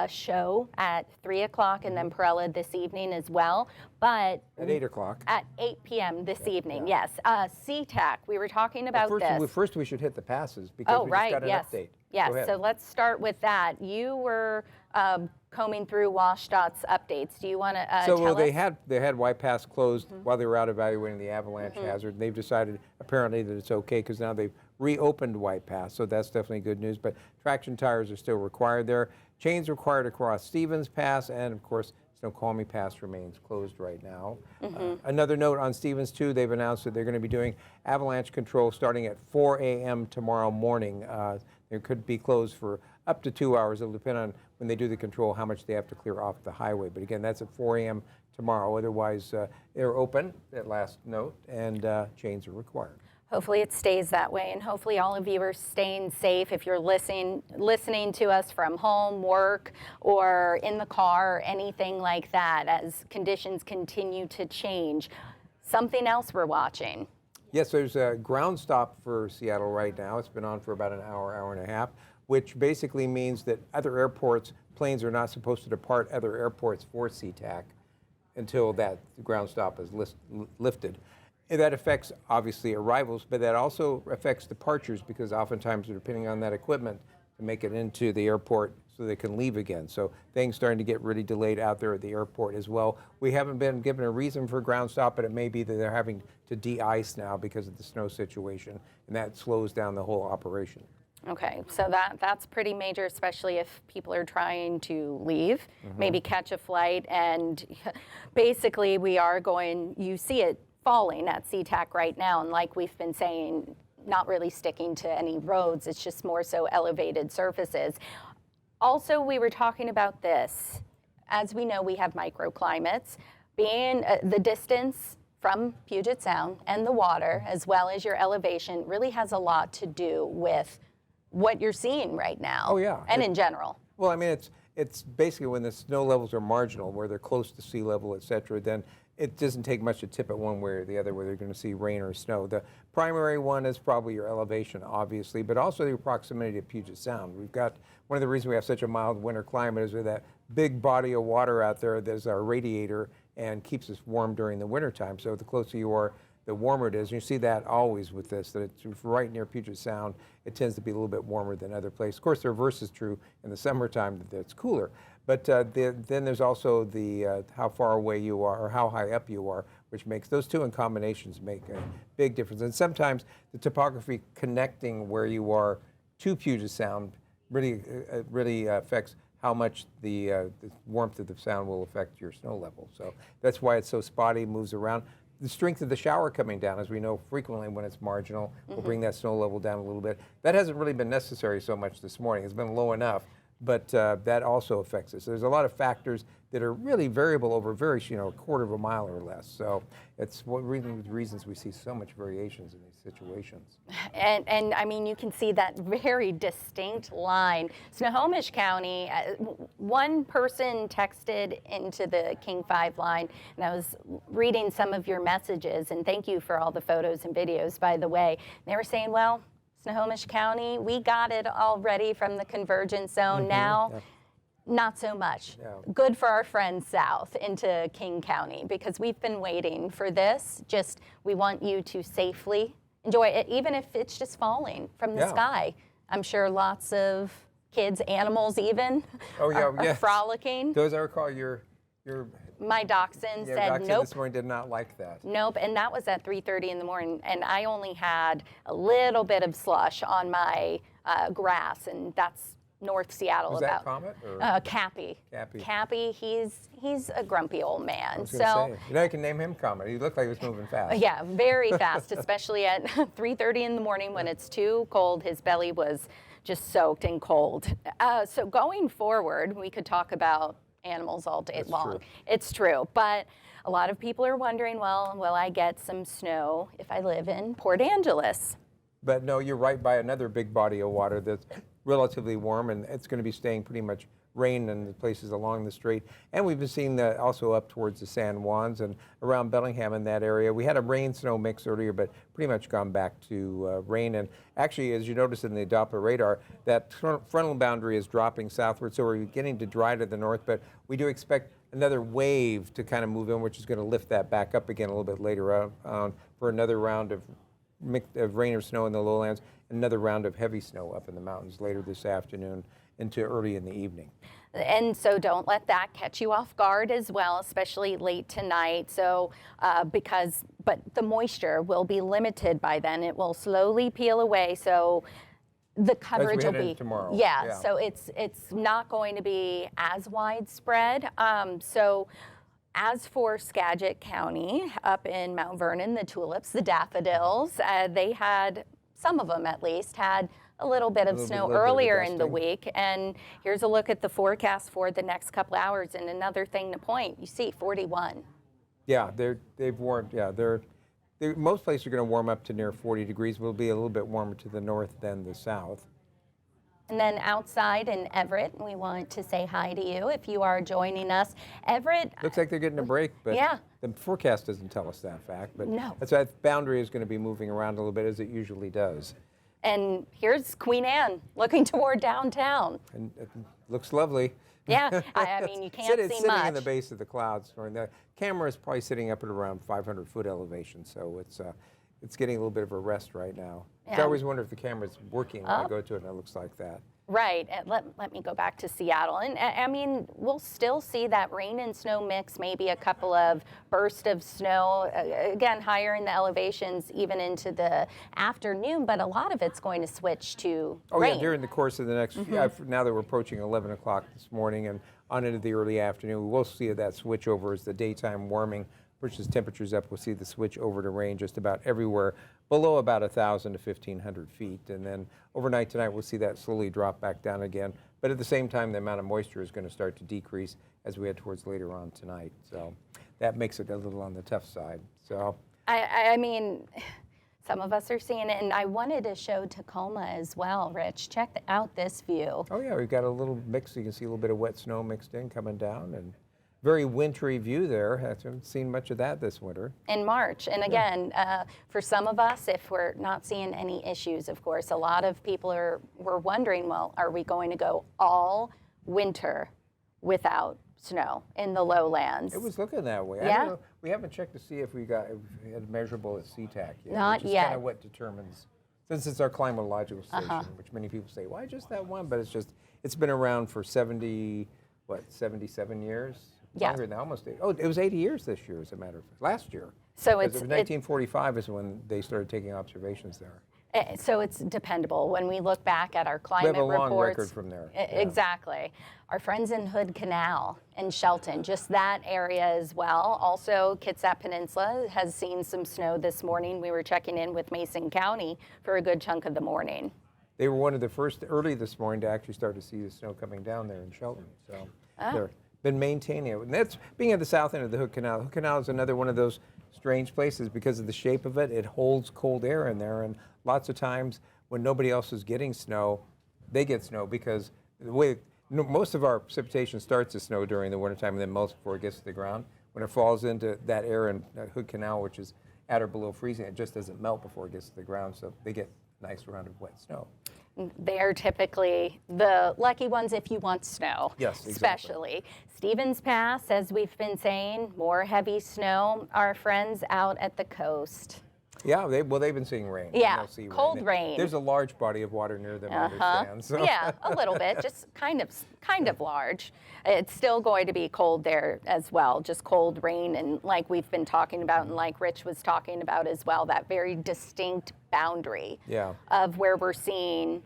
show at 3 o'clock, and then Perella this evening as well. But At 8 o'clock. at 8 p.m. this evening, yes. SeaTac, we were talking about this. First, we should hit the passes because we just got an update. Yes, Go ahead. so let's start with that. You were combing through WashDOT's updates. Do you want to So tell they us? had White Pass closed while they were out evaluating the avalanche hazard. They've decided apparently that it's okay because now they've reopened White Pass, so that's definitely good news. But traction tires are still required there. Chains required across Stevens Pass, and of course Snoqualmie Pass remains closed right now. Another note on Stevens too, they've announced that they're going to be doing avalanche control starting at 4 a.m. tomorrow morning. They could be closed for up to 2 hours. It'll depend on when they do the control how much they have to clear off the highway. But again, that's at 4 a.m. tomorrow. Otherwise, they're open, that last note, and chains are required. Hopefully it stays that way, and hopefully all of you are staying safe if you're listening to us from home, work, or in the car, or anything like that, as conditions continue to change. Something else we're watching. Yes, there's a ground stop for Seattle right now. It's been on for about an hour, hour and a half, which basically means that other airports, planes are not supposed to depart other airports for SeaTac until that ground stop is lifted. And that affects, obviously, arrivals, but that also affects departures because oftentimes they're depending on that equipment to make it into the airport so they can leave again. So things starting to get really delayed out there at the airport as well. We haven't been given a reason for ground stop, but it may be that they're having to de-ice now because of the snow situation, and that slows down the whole operation. Okay, so that's pretty major, especially if people are trying to leave, maybe catch a flight, and basically you see it falling at SeaTac right now, and like we've been saying, not really sticking to any roads, it's just more so elevated surfaces. Also, we were talking about this. As we know, we have microclimates. Being the distance from Puget Sound and the water, as well as your elevation, really has a lot to do with what you're seeing right now. Oh, yeah. And in general. Well, I mean, it's basically when the snow levels are marginal, where they're close to sea level, et cetera, then it doesn't take much to tip it one way or the other, whether you're going to see rain or snow. The primary one is probably your elevation, obviously, but also your proximity to Puget Sound. We've got, one of the reasons we have such a mild winter climate is with that big body of water out there that's our radiator and keeps us warm during the wintertime. So the closer you are, the warmer it is. And you see that always with this, that it's right near Puget Sound. It tends to be a little bit warmer than other places. Of course, the reverse is true in the summertime, that it's cooler. But then there's also the how far away you are or how high up you are, which makes those two in combinations make a big difference. And sometimes the topography connecting where you are to Puget Sound really affects how much the warmth of the sound will affect your snow level. So that's why it's so spotty, moves around. The strength of the shower coming down, as we know frequently when it's marginal, will bring that snow level down a little bit. That hasn't really been necessary so much this morning. It's been low enough, but that also affects us. So there's a lot of factors that are really variable over very, a quarter of a mile or less. So it's one of the reasons we see so much variations in these situations. And I mean, you can see that very distinct line. Snohomish County, one person texted into the King 5 line, and I was reading some of your messages, and thank you for all the photos and videos, by the way. They were saying, well, Snohomish County, we got it already from the convergence zone. Now, not so much. Yeah. Good for our friends south into King County, because we've been waiting for this. Just, we want you to safely enjoy it, even if it's just falling from the sky. I'm sure lots of kids, animals even, are frolicking. Those I recall my dachshund said dachshund nope. this morning did not like that. Nope, and that was at 3:30 in the morning, and I only had a little bit of slush on my grass, and that's North Seattle. Was about that Comet or Cappy. Cappy. Cappy, he's a grumpy old man. I was gonna say, I can name him Comet. He looked like he was moving fast. Yeah, very fast, especially at 3:30 in the morning when it's too cold. His belly was just soaked and cold. So going forward, we could talk about animals all day long. True. It's true, but a lot of people are wondering, well, will I get some snow if I live in Port Angeles? But no, you're right by another big body of water that's relatively warm, and it's going to be staying pretty much rain in the places along the strait. And we've been seeing that also up towards the San Juans and around Bellingham in that area. We had a rain-snow mix earlier, but pretty much gone back to rain. And actually, as you notice in the Doppler radar, that frontal boundary is dropping southward, so we're beginning to dry to the north, but we do expect another wave to kind of move in, which is going to lift that back up again a little bit later on for another round of rain or snow in the lowlands, another round of heavy snow up in the mountains later this afternoon into early in the evening. And so don't let that catch you off guard as well, especially late tonight. So but the moisture will be limited by then. It will slowly peel away. So the coverage will be tomorrow. Yeah. So it's not going to be as widespread. So as for Skagit County, up in Mount Vernon, the tulips, the daffodils, they had, some of them at least, had a little bit of snow earlier in the week. And here's a look at the forecast for the next couple hours. And another thing to point, you see 41. Yeah, they've warmed. Yeah, most places are going to warm up to near 40 degrees. Will be a little bit warmer to the north than the south. And then outside in Everett, we want to say hi to you if you are joining us. Everett. Looks like they're getting a break, but the forecast doesn't tell us that fact. But no. That boundary is going to be moving around a little bit, as it usually does. And here's Queen Anne looking toward downtown. And it looks lovely. Yeah, I mean, you can't see sitting much. in the base of the clouds. The camera is probably sitting up at around 500-foot elevation, so it's getting a little bit of a rest right now. I always wonder if the camera's working when I go to it, and it looks like that. Right. Let me go back to Seattle. And I mean, we'll still see that rain and snow mix, maybe a couple of bursts of snow, again, higher in the elevations, even into the afternoon, but a lot of it's going to switch to rain. Yeah, during the course of the next, now that we're approaching 11 o'clock this morning and on into the early afternoon, we will see that switch over as the daytime warming pushes temperatures up. We'll see the switch over to rain just about everywhere below about 1,000 to 1,500 feet. And then overnight tonight, we'll see that slowly drop back down again. But at the same time, the amount of moisture is going to start to decrease as we head towards later on tonight. So that makes it a little on the tough side. So I mean, some of us are seeing it, and I wanted to show Tacoma as well, Rich. Check out this view. Oh yeah, we've got a little mix. You can see a little bit of wet snow mixed in coming down, and very wintry view there. Haven't seen much of that this winter. In March. And again, for some of us, if we're not seeing any issues, of course, a lot of people were wondering, well, are we going to go all winter without snow in the lowlands? It was looking that way. Yeah. I don't know. We haven't checked to see if we had measurable at SeaTac yet. Not which is yet. kind of what determines, since it's our climatological station, which many people say, why just that one? But it's been around for 77 years? Yeah. Longer than almost 80. Oh, it was 80 years this year, as a matter of fact. Last year. So it's 1945 is when they started taking observations there. So it's dependable. When we look back at our climate We have a long reports, record from there. Exactly. Our friends in Hood Canal and Shelton, just that area as well. Also, Kitsap Peninsula has seen some snow this morning. We were checking in with Mason County for a good chunk of the morning. They were one of the first early this morning to actually start to see the snow coming down there in Shelton. So been maintaining it. And that's being at the south end of the Hood Canal. The Hood Canal is another one of those strange places because of the shape of it. It holds cold air in there, and lots of times when nobody else is getting snow, they get snow because the way most of our precipitation starts as snow during the wintertime and then melts before it gets to the ground. When it falls into that air in Hood Canal, which is at or below freezing, it just doesn't melt before it gets to the ground, so they get nice round of wet snow. They're typically the lucky ones if you want snow. Yes, exactly. Especially. Stevens Pass, as we've been saying, more heavy snow. Our friends out at the coast. Yeah, they've been seeing rain. Yeah, They'll see cold rain. There's a large body of water near them, I understand. So. Yeah, a little bit, just kind of large. It's still going to be cold there as well, just cold rain, and like we've been talking about, and like Rich was talking about as well, that very distinct boundary of where we're seeing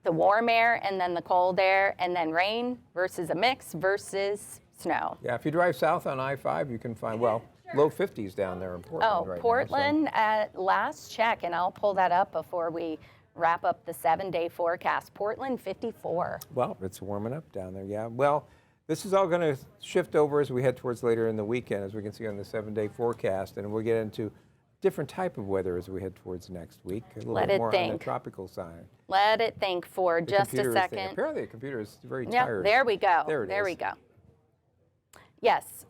the warm air and then the cold air and then rain versus a mix versus snow. Yeah, if you drive south on I-5, you can find, well, low 50s down there in Portland right Portland now, at last check, and I'll pull that up before we wrap up the 7-day forecast. Portland 54. Well, it's warming up down there, yeah. Well, this is all going to shift over as we head towards later in the weekend, as we can see on the 7-day forecast, and we'll get into different type of weather as we head towards next week. A little bit more on the tropical side. Let it think for just a second. Apparently the computer is very Yep, tired. there we go. There it is. we go. Yes.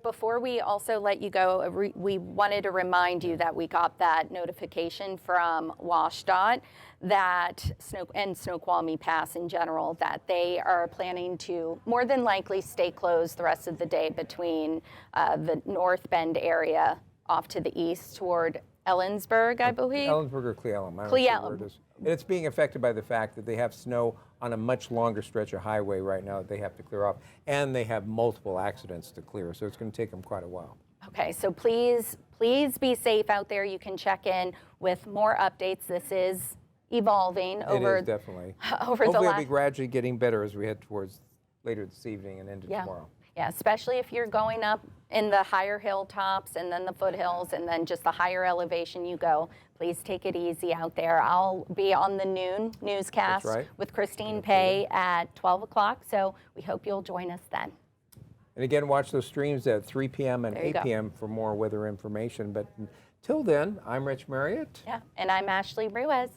Before we also let you go, we wanted to remind you that we got that notification from WashDOT that Snoqualmie Pass in general, that they are planning to more than likely stay closed the rest of the day between the North Bend area off to the east toward Ellensburg, I believe. Ellensburg or Cle Elum. I don't know where it is. And it's being affected by the fact that they have snow on a much longer stretch of highway right now that they have to clear off, and they have multiple accidents to clear, so it's going to take them quite a while. Okay, so please be safe out there. You can check in with more updates. This is evolving over. It is definitely. Over Hopefully the it'll be gradually getting better as we head towards later this evening and into tomorrow. Yeah, especially if you're going up in the higher hilltops and then the foothills and then just the higher elevation you go. Please take it easy out there. I'll be on the noon newscast with Christine Pay at 12 o'clock, so we hope you'll join us then. And again, watch those streams at 3 p.m. and 8 p.m. for more weather information. But until then, I'm Rich Marriott. Yeah, and I'm Ashley Ruiz.